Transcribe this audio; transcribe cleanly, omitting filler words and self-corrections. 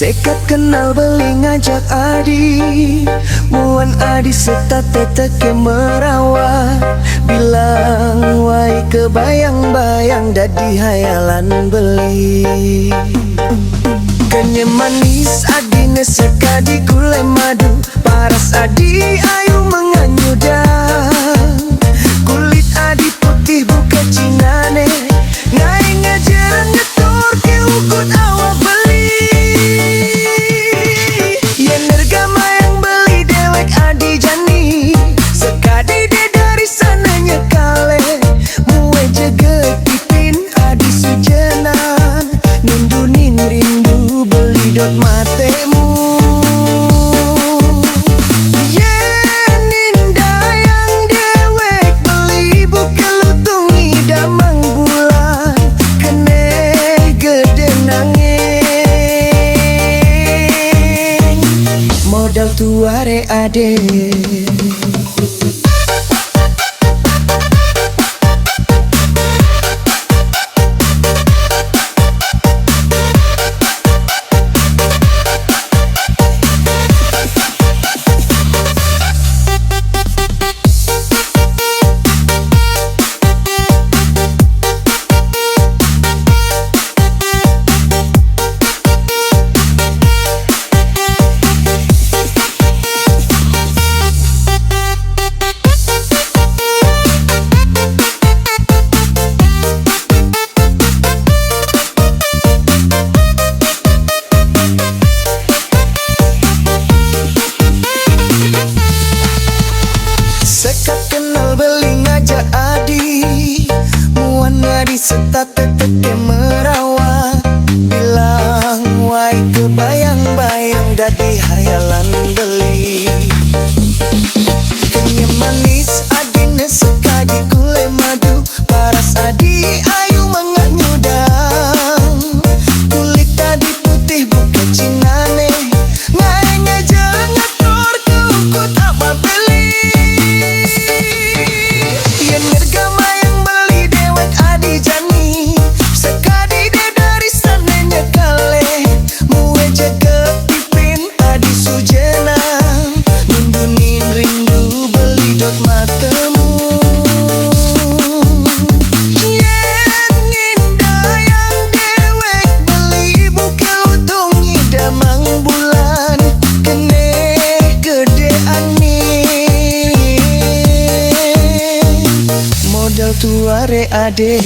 Sekat kenal beli ngajak adi, muan adi serta tete ke merawat. Bilang wai kebayang-bayang dadi hayalan beli. Kenye manis adi nesekadi gulai madu, paras adi ayu menganyudan. Kulit adi putih buka cinane, ngai ngajaran nyetor ke ukut awak beli. Yang nergama yang beli dewek adi jani, sekadi de dari sananya kale. Mue jaga tipin adi sujenan, nundunin rindu beli dot matemu. Modal tuare ade. Sekat kenal beli ngajak adi, muan ngadi serta tete ke merawat. Bilang wai kebayang-bayang dadi hayalan beli. Kenye manis adi nesekadi gulai madu, paras adi ayu menganyudan. Kulit adi putih buka cinane, ngai ngajaran ngatur ke ukut awak beli. Modal tuare ade.